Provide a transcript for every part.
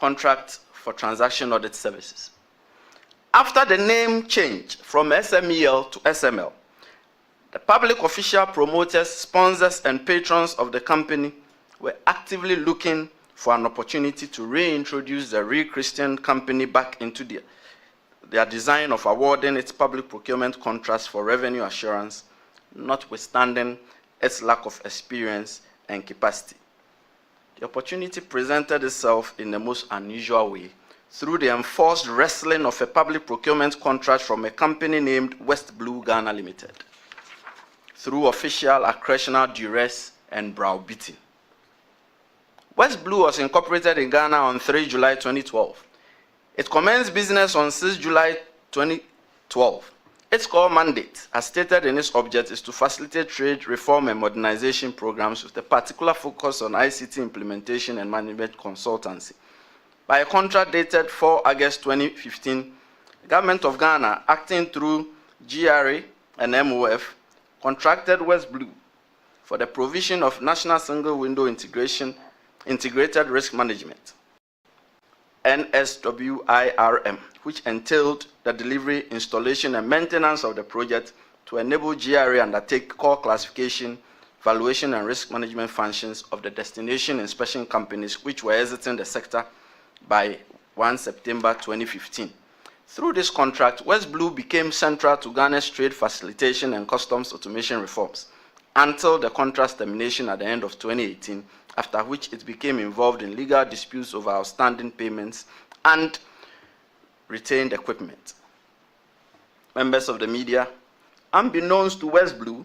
contract for transaction audit services. After the name change from SMEL to SML, the public official promoters, sponsors, and patrons of the company were actively looking for an opportunity to reintroduce the real Christian company back into their design of awarding its public procurement contracts for revenue assurance, notwithstanding its lack of experience and capacity. The opportunity presented itself in the most unusual way through the enforced wresting of a public procurement contract from a company named Westblue Ghana Limited, through official accretional duress and browbeating. Westblue was incorporated in Ghana on 3 July 2012. It commenced business on 6 July 2012. Its core mandate, as stated in its object, is to facilitate trade, reform, and modernization programs with a particular focus on ICT implementation and management consultancy. By a contract dated 4 August 2015, the Government of Ghana, acting through GRA and MOF, contracted Westblue for the provision of National Single Window Integrated Risk Management, NSWIRM, which entailed the delivery, installation, and maintenance of the project to enable GRA undertake core classification, valuation, and risk management functions of the destination inspection companies which were exiting the sector by 1 September 2015. Through this contract, Westblue became central to Ghana's trade facilitation and customs automation reforms until the contract's termination at the end of 2018, after which it became involved in legal disputes over outstanding payments and retained equipment. Members of the media, unbeknownst to Westblue,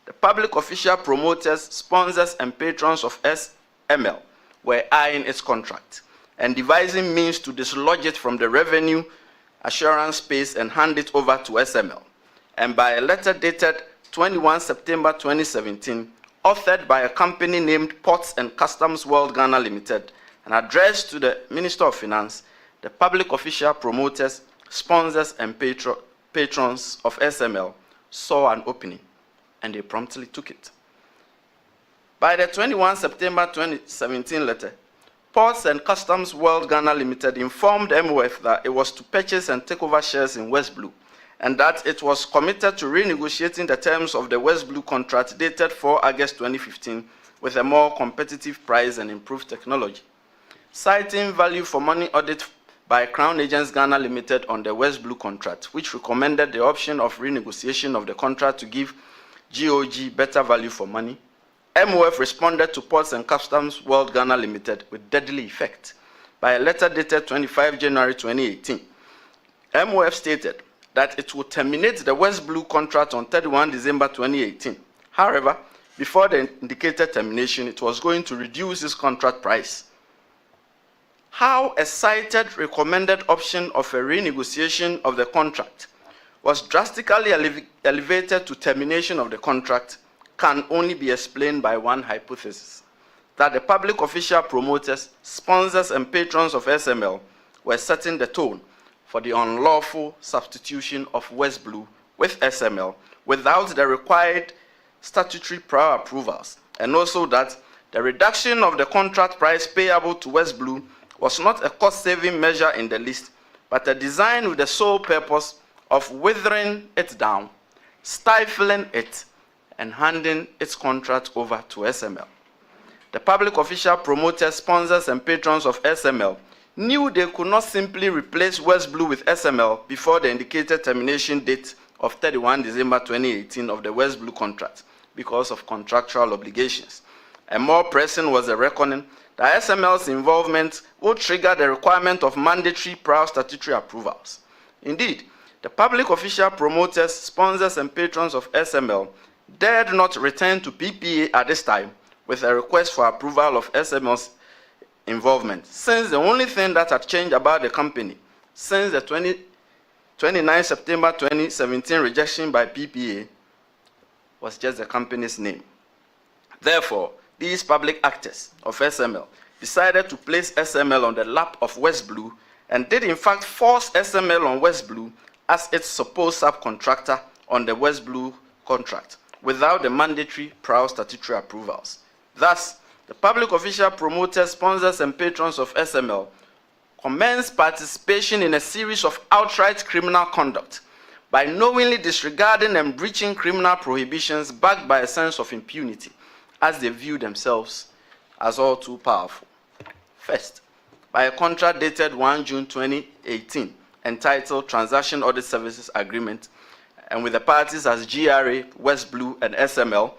the public official promoters, sponsors, and patrons of SML were eyeing its contract and devising means to dislodge it from the revenue assurance space and hand it over to SML. And by a letter dated 21 September 2017, authored by a company named Ports and Customs World Ghana Limited and addressed to the Minister of Finance, the public official promoters, sponsors, and patrons of SML saw an opening, and they promptly took it. By the 21 September 2017 letter, Ports and Customs World Ghana Limited informed MOF that it was to purchase and take over shares in Westblue, and that it was committed to renegotiating the terms of the Westblue contract dated 4 August 2015 with a more competitive price and improved technology. Citing value for money audit by Crown Agents Ghana Limited on the Westblue contract, which recommended the option of renegotiation of the contract to give GOG better value for money, MOF responded to Ports and Customs World Ghana Limited with deadly effect. By a letter dated 25 January 2018, MOF stated that it would terminate the Westblue contract on 31 December 2018. However, before the indicated termination, it was going to reduce its contract price. How a cited recommended option of a renegotiation of the contract was drastically elevated to termination of the contract can only be explained by one hypothesis: that the public official promoters, sponsors, and patrons of SML were setting the tone for the unlawful substitution of Westblue with SML without the required statutory prior approvals, and also that the reduction of the contract price payable to Westblue was not a cost-saving measure in the least, but a design with the sole purpose of withering it down, stifling it, and handing its contract over to SML. The public official promoters, sponsors, and patrons of SML knew they could not simply replace Westblue with SML before the indicated termination date of 31 December 2018 of the Westblue contract because of contractual obligations. And more pressing was the reckoning that SML's involvement would trigger the requirement of mandatory prior statutory approvals. Indeed, the public official promoters, sponsors, and patrons of SML dared not return to PPA at this time with a request for approval of SML's involvement, since the only thing that had changed about the company since the 29 September 2017 rejection by PPA was just the company's name. Therefore, these public actors of SML decided to place SML on the lap of Westblue and did in fact force SML on Westblue as its supposed subcontractor on the Westblue contract without the mandatory prior statutory approvals. Thus, the public official promoters, sponsors, and patrons of SML commenced participation in a series of outright criminal conduct by knowingly disregarding and breaching criminal prohibitions backed by a sense of impunity, as they view themselves as all too powerful. First, by a contract dated 1 June 2018, entitled Transaction Audit Services Agreement, and with the parties as GRA, Westblue, and SML,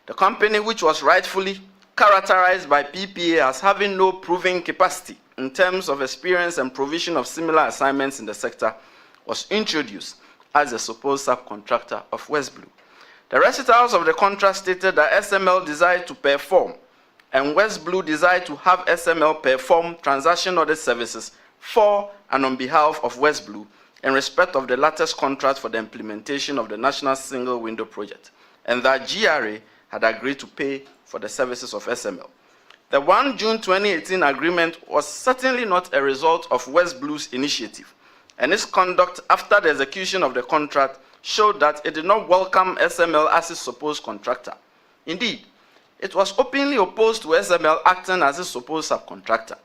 the company, which was rightfully characterized by PPA as having no proving capacity in terms of experience and provision of similar assignments in the sector, was introduced as a supposed subcontractor of Westblue. The recitals of the contract stated that SML desired to perform and Westblue desired to have SML perform transaction audit services for and on behalf of Westblue in respect of the latter's contract for the implementation of the National Single Window Project, and that GRA had agreed to pay for the services of SML. The 1 June 2018 agreement was certainly not a result of Westblue's initiative, and its conduct after the execution of the contract showed that it did not welcome SML as its supposed contractor. Indeed, it was openly opposed to SML acting as its supposed subcontractor.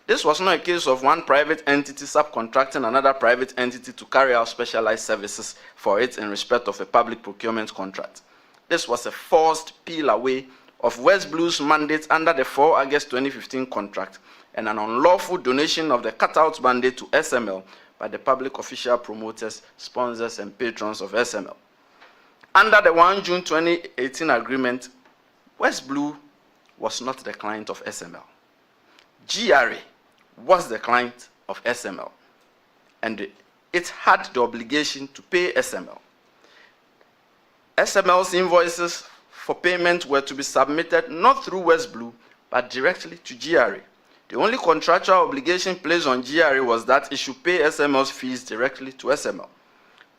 This was not a case of one private entity subcontracting another private entity to carry out specialized services for it in respect of a public procurement contract. This was a forced peel away of Westblue's mandate under the 4 August 2015 contract and an unlawful donation of the cutout mandate to SML by the public official promoters, sponsors, and patrons of SML. Under the 1 June 2018 agreement, Westblue was not the client of SML. GRA was the client of SML, and it had the obligation to pay SML. SML's invoices for payment were to be submitted not through Westblue, but directly to GRA. The only contractual obligation placed on GRA was that it should pay SML's fees directly to SML.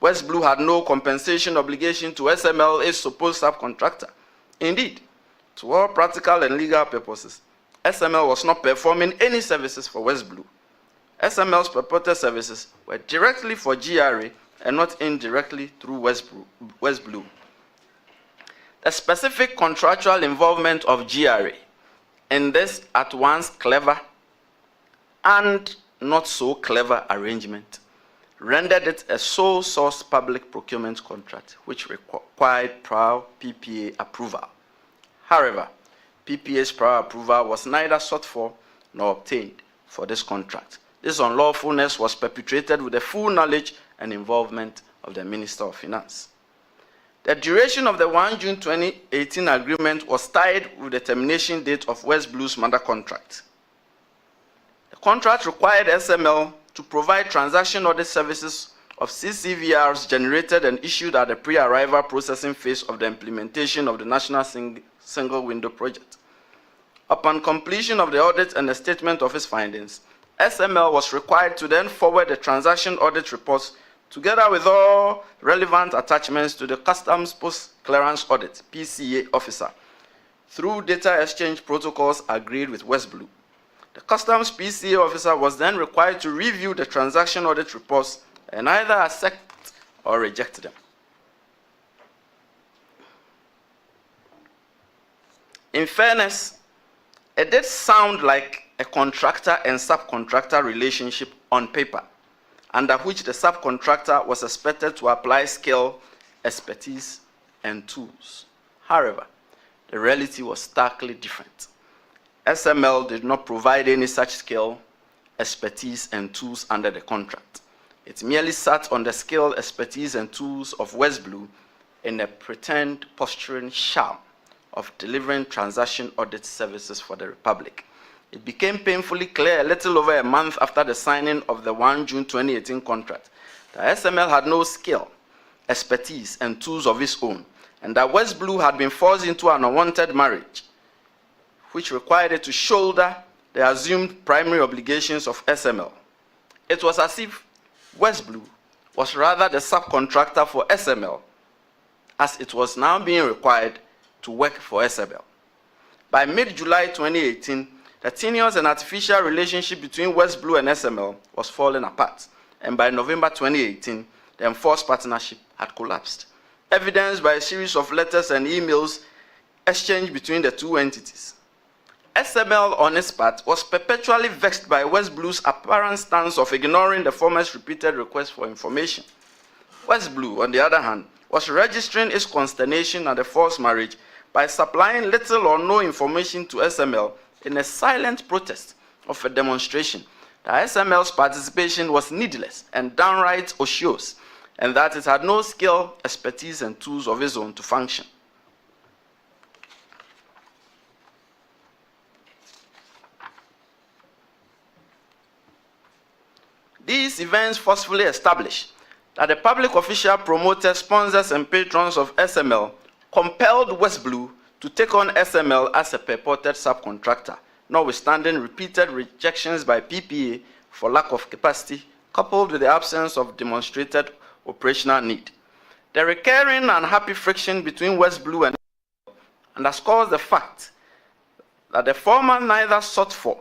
Westblue had no compensation obligation to SML, its supposed subcontractor. Indeed, to all practical and legal purposes, SML was not performing any services for Westblue. SML's purported services were directly for GRA and not indirectly through Westblue. The specific contractual involvement of GRA in this at once clever and not so clever arrangement rendered it a sole source public procurement contract which required prior PPA approval. However, PPA's prior approval was neither sought for nor obtained for this contract. This unlawfulness was perpetrated with the full knowledge and involvement of the Minister of Finance. The duration of the 1 June 2018 agreement was tied with the termination date of Westblue's mother contract. The contract required SML to provide transaction audit services of CCVRs generated and issued at the pre-arrival processing phase of the implementation of the National Single Window Project. Upon completion of the audit and the statement of its findings, SML was required to then forward the transaction audit reports together with all relevant attachments to the Customs Post-Clearance Audit (PCA) officer through data exchange protocols agreed with Westblue. The Customs PCA officer was then required to review the transaction audit reports and either accept or reject them. In fairness, it did sound like a contractor and subcontractor relationship on paper, under which the subcontractor was expected to apply skill, expertise, and tools. However, the reality was starkly different. SML did not provide any such skill, expertise, and tools under the contract. It merely sat on the skill, expertise, and tools of Westblue in a pretend posturing sham of delivering transaction audit services for the Republic. It became painfully clear a little over a month after the signing of the 1 June 2018 contract that SML had no skill, expertise, and tools of its own, and that Westblue had been forced into an unwanted marriage, which required it to shoulder the assumed primary obligations of SML. It was as if Westblue was rather the subcontractor for SML, as it was now being required to work for SML. By mid-July 2018, the tenuous and artificial relationship between Westblue and SML was falling apart, and by November 2018, the enforced partnership had collapsed, evidenced by a series of letters and emails exchanged between the two entities. SML, on its part, was perpetually vexed by Westblue's apparent stance of ignoring the former's repeated requests for information. Westblue, on the other hand, was registering its consternation at the forced marriage by supplying little or no information to SML in a silent protest of a demonstration that SML's participation was needless and downright ocious, and that it had no skill, expertise, and tools of its own to function. These events forcefully established that the public official, promoters, sponsors, and patrons of SML compelled Westblue to take on SML as a purported subcontractor, notwithstanding repeated rejections by PPA for lack of capacity, coupled with the absence of demonstrated operational need. The recurring unhappy friction between Westblue and SML underscores the fact that the former neither sought for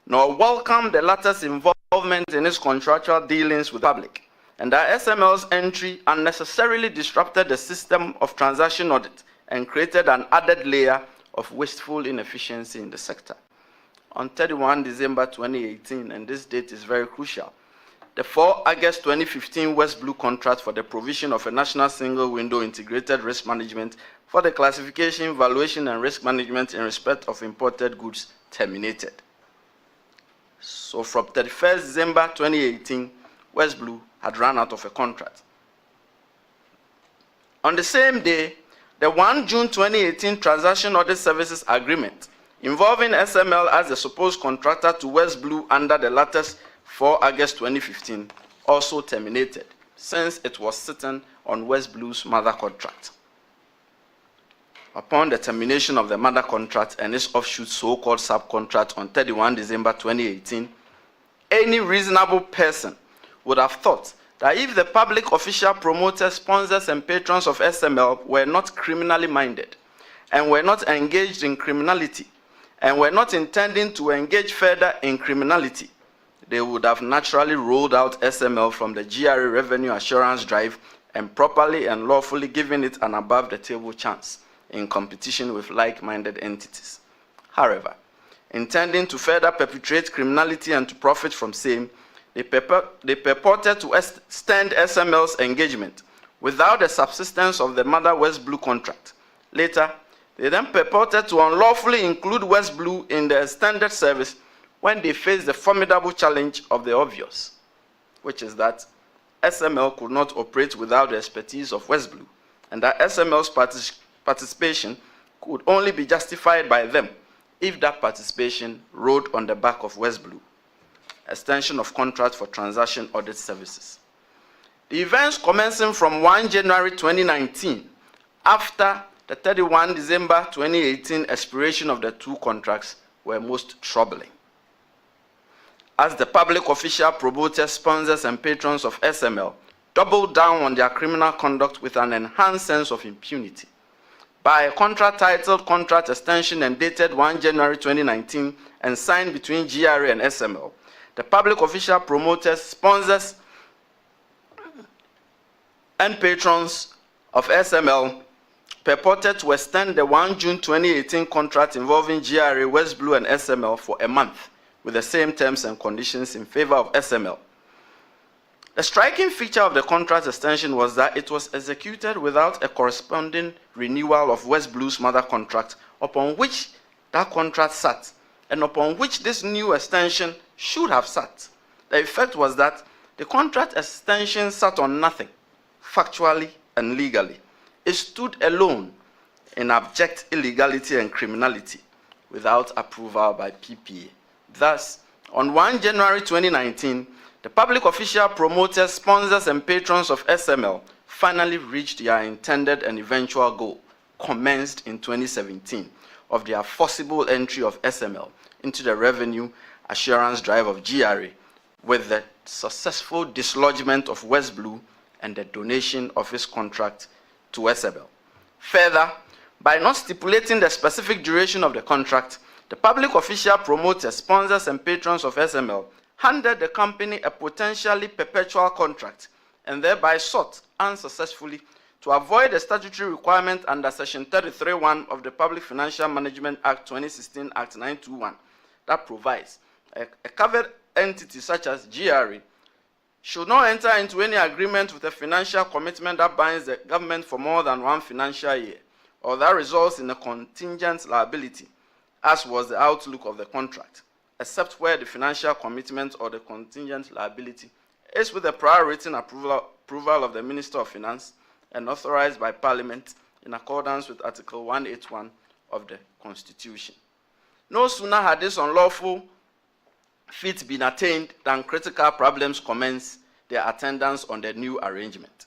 nor welcomed the latter's involvement in its contractual dealings with the public, and that SML's entry unnecessarily disrupted the system of transaction audit and created an added layer of wasteful inefficiency in the sector. On 31 December 2018, and this date is very crucial, the 4 August 2015 Westblue contract for the provision of a national single-window integrated risk management for the classification, valuation, and risk management in respect of imported goods terminated. So from 31st December 2018, Westblue had run out of a contract. On the same day, the 1 June 2018 Transaction Audit Services Agreement involving SML as the supposed contractor to Westblue under the latter's 4 August 2015 also terminated, since it was sitting on Westblue's mother contract. Upon the termination of the mother contract and its offshoot so-called subcontract on 31 December 2018, any reasonable person would have thought that if the public official, promoters, sponsors, and patrons of SML were not criminally minded and were not engaged in criminality and were not intending to engage further in criminality, they would have naturally rolled out SML from the GRA revenue assurance drive and properly and lawfully given it an above-the-table chance in competition with like-minded entities. However, intending to further perpetrate criminality and to profit from same, they purported to extend SML's engagement without the subsistence of the mother Westblue contract. Later, they then purported to unlawfully include Westblue in the extended service when they faced the formidable challenge of the obvious, which is that SML could not operate without the expertise of Westblue, and that SML's participation could only be justified by them if that participation rode on the back of Westblue. Extension of contract for transaction audit services. The events commencing from 1 January 2019, after the 31 December 2018 expiration of the two contracts, were most troubling, as the public official, promoters, sponsors, and patrons of SML doubled down on their criminal conduct with an enhanced sense of impunity. By a contract titled Contract Extension and dated 1 January 2019 and signed between GRA and SML, the public official, promoters, sponsors, and patrons of SML purported to extend the 1 June 2018 contract involving GRA, Westblue, and SML for a month with the same terms and conditions in favor of SML. The striking feature of the contract extension was that it was executed without a corresponding renewal of Westblue's mother contract upon which that contract sat and upon which this new extension should have sat. The effect was that the contract extension sat on nothing, factually and legally. It stood alone in abject illegality and criminality without approval by PPA. Thus, on 1 January 2019, the public official, promoters, sponsors, and patrons of SML finally reached their intended and eventual goal, commenced in 2017, of their forcible entry of SML into the revenue assurance drive of GRA, with the successful dislodgement of Westblue and the donation of his contract to SML. Further, by not stipulating the specific duration of the contract, the public official, promoters, sponsors, and patrons of SML handed the company a potentially perpetual contract and thereby sought unsuccessfully to avoid the statutory requirement under Section 33(1) of the Public Financial Management Act 2016 Act 921 that provides a covered entity such as GRA should not enter into any agreement with a financial commitment that binds the government for more than one financial year, or that results in a contingent liability, as was the outlook of the contract, except where the financial commitment or the contingent liability is with the prior written approval of the Minister of Finance and authorized by Parliament in accordance with Article 181 of the Constitution. No sooner had this unlawful feat been attained than critical problems commenced their attendance on the new arrangement.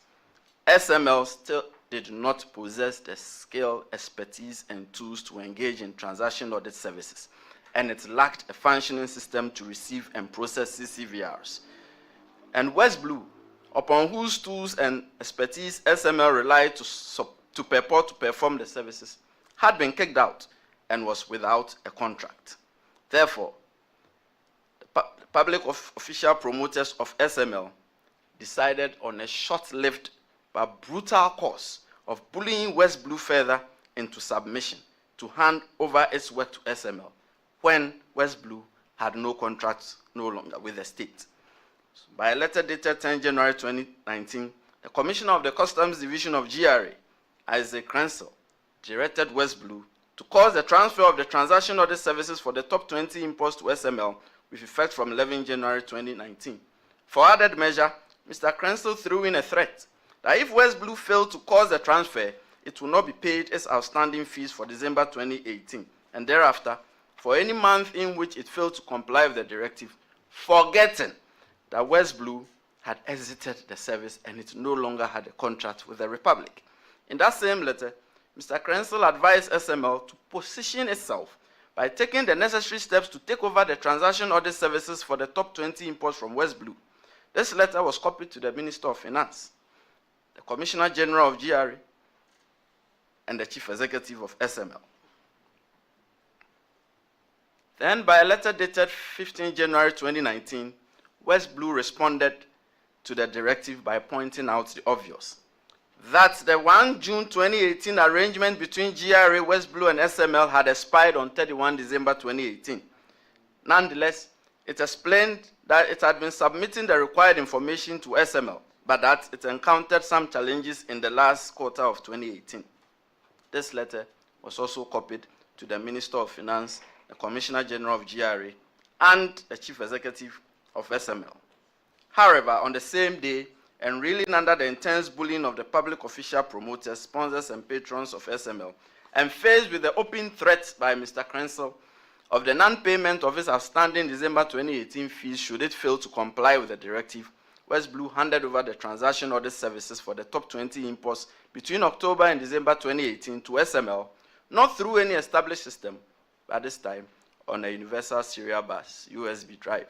SML still did not possess the skill, expertise, and tools to engage in transaction audit services, and it lacked a functioning system to receive and process CCVRs. And Westblue, upon whose tools and expertise SML relied to purport to perform the services, had been kicked out and was without a contract. Therefore, the public official promoters of SML decided on a short-lived but brutal course of bullying Westblue further into submission to hand over its work to SML when Westblue had no contract no longer with the state. So by a letter dated 10 January 2019, the Commissioner of the Customs Division of GRA, Isaac Crensel, directed Westblue to cause the transfer of the transaction audit services for the top 20 imports to SML with effect from 11 January 2019. For added measure, Mr. Crensel threw in a threat that if Westblue failed to cause the transfer, it will not be paid its outstanding fees for December 2018, and thereafter, for any month in which it failed to comply with the directive, forgetting that Westblue had exited the service and it no longer had a contract with the Republic. In that same letter, Mr. Crensel advised SML to position itself by taking the necessary steps to take over the transaction audit services for the top 20 imports from Westblue. This letter was copied to the Minister of Finance, the Commissioner General of GRA, and the Chief Executive of SML. Then, by a letter dated 15 January 2019, Westblue responded to the directive by pointing out the obvious, that the 1 June 2018 arrangement between GRA, Westblue, and SML had expired on 31 December 2018. Nonetheless, it explained that it had been submitting the required information to SML, but that it encountered some challenges in the last quarter of 2018. This letter was also copied to the Minister of Finance, the Commissioner General of GRA, and the Chief Executive of SML. However, on the same day, and reeling under the intense bullying of the public official promoters, sponsors, and patrons of SML, and faced with the open threat by Mr. Crensel of the non-payment of its outstanding December 2018 fees should it fail to comply with the directive, Westblue handed over the transaction audit services for the top 20 imports between October and December 2018 to SML, not through any established system, but this time on a universal serial bus, USB drive.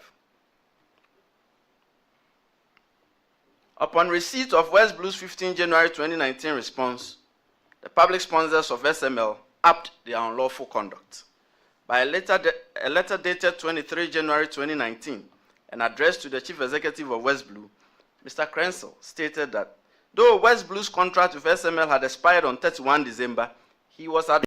Upon receipt of Westblue's 15 January 2019 response, the public sponsors of SML upped their unlawful conduct. By a letter dated 23 January 2019 and addressed to the Chief Executive of Westblue, Mr. Crensel stated that though Westblue's contract with SML had expired on 31 December, he was